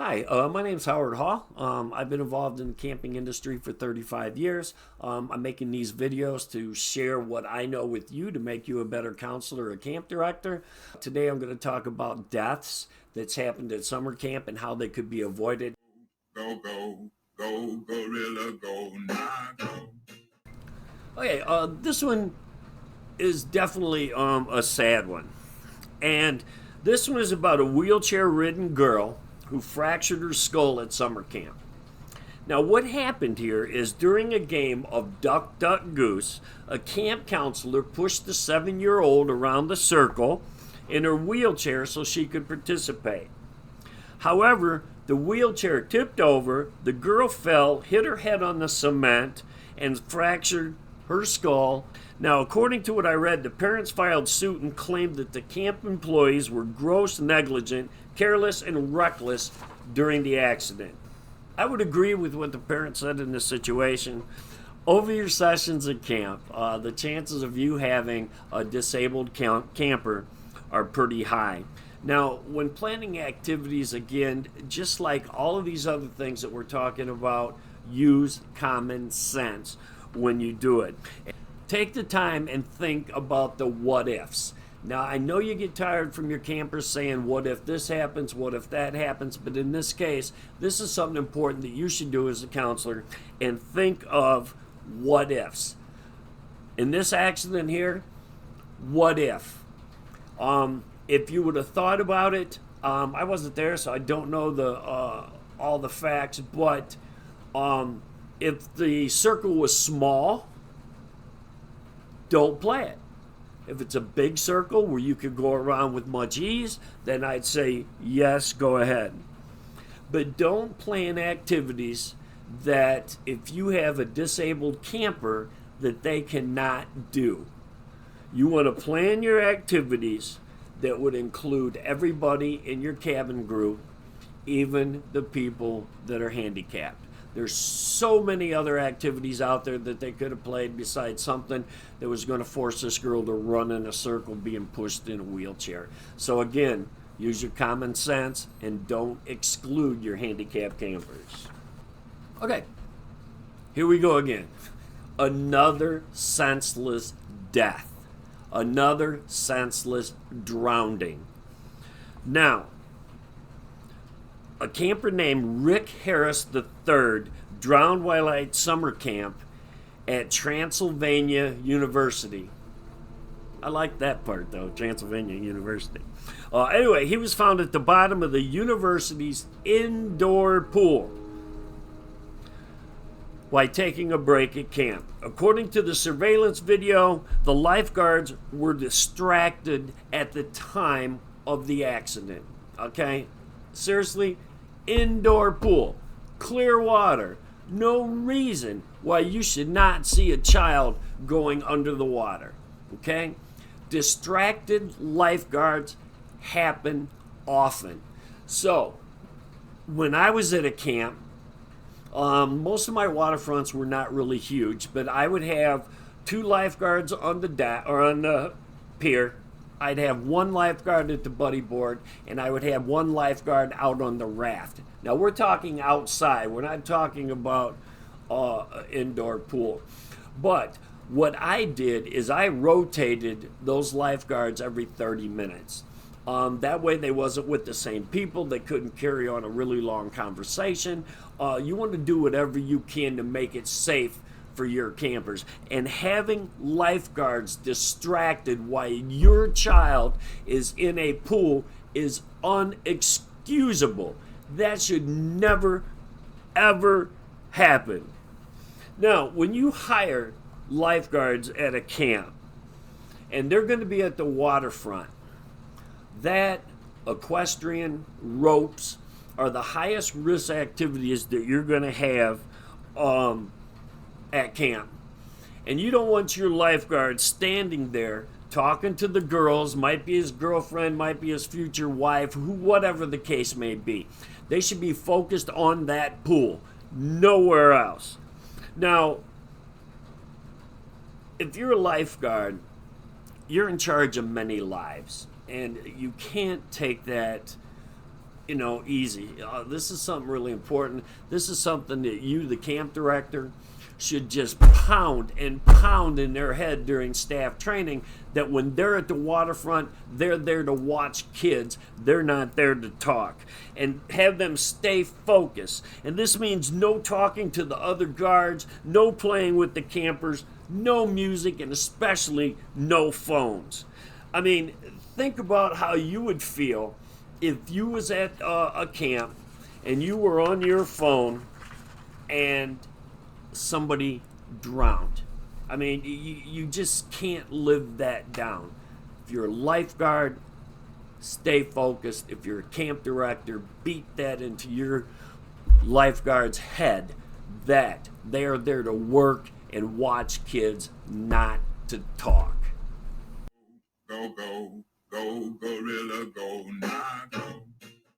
Hi, my name's Howard Hall. I've been involved in the camping industry for 35 years. I'm making these videos to share what I know with you to make you a better counselor or camp director. Today I'm going to talk about deaths that's happened at summer camp and how they could be avoided. Go, go, go, gorilla, go, nah, go. Okay, this one is definitely a sad one. And this one is about a wheelchair ridden girl who fractured her skull at summer camp. Now, what happened here is during a game of Duck, Duck, Goose, a camp counselor pushed the 7-year-old around the circle in her wheelchair so she could participate. However, the wheelchair tipped over, the girl fell, hit her head on the cement, and fractured her skull. Now, according to what I read, the parents filed suit and claimed that the camp employees were gross negligent, careless, and reckless during the accident. I would agree with what the parents said in this situation. Over your sessions at camp, the chances of you having a disabled camper are pretty high. Now, when planning activities, again, just like all of these other things that we're talking about, use common sense when you do it. Take the time and think about the what ifs. Now, I know you get tired from your campers saying, what if this happens, what if that happens, but in this case, this is something important that you should do as a counselor and think of what ifs. In this accident here, what if? If you would have thought about it, I wasn't there, so I don't know all the facts, but if the circle was small, don't play it. If it's a big circle where you could go around with much ease, then I'd say yes, go ahead. But don't plan activities that if you have a disabled camper that they cannot do. You want to plan your activities that would include everybody in your cabin group, even the people that are handicapped. There's so many other activities out there that they could have played besides something that was going to force this girl to run in a circle being pushed in a wheelchair. So again, use your common sense and don't exclude your handicapped campers. Okay, here we go again. Another senseless death. Another senseless drowning. Now, a camper named Rick Harris III drowned while at summer camp at Transylvania University. I like that part though, Transylvania University. Anyway, he was found at the bottom of the university's indoor pool while taking a break at camp. According to the surveillance video, the lifeguards were distracted at the time of the accident. Okay? Seriously, indoor pool, clear water, no reason why you should not see a child going under the water. Okay? Distracted lifeguards happen often. So, when I was at a camp, most of my waterfronts were not really huge, but I would have 2 lifeguards on the deck or on the pier. I'd have 1 lifeguard at the buddy board, and I would have 1 lifeguard out on the raft. Now we're talking outside. We're not talking about indoor pool. But what I did is I rotated those lifeguards every 30 minutes. That way they wasn't with the same people. They couldn't carry on a really long conversation. You want to do whatever you can to make it safe for your campers. And having lifeguards distracted while your child is in a pool is unexcusable. That should never, ever happen. Now, when you hire lifeguards at a camp and they're going to be at the waterfront, that, equestrian, ropes are the highest risk activities that you're going to have at camp. And you don't want your lifeguard standing there talking to the girls, might be his girlfriend, might be his future wife, whatever the case may be. They should be focused on that pool, nowhere else. Now, if you're a lifeguard, you're in charge of many lives. And you can't take that easy. This is something really important. This is something that you, the camp director, should just pound and pound in their head during staff training, that when they're at the waterfront, they're there to watch kids. They're not there to talk. And have them stay focused. And this means no talking to the other guards, no playing with the campers, no music, and especially no phones. I mean, think about how you would feel if you was at a camp and you were on your phone and somebody drowned. I mean, you just can't live that down. If you're a lifeguard, stay focused. If you're a camp director, beat that into your lifeguard's head that they are there to work and watch kids, not to talk. Go, go, go, gorilla, go, now go.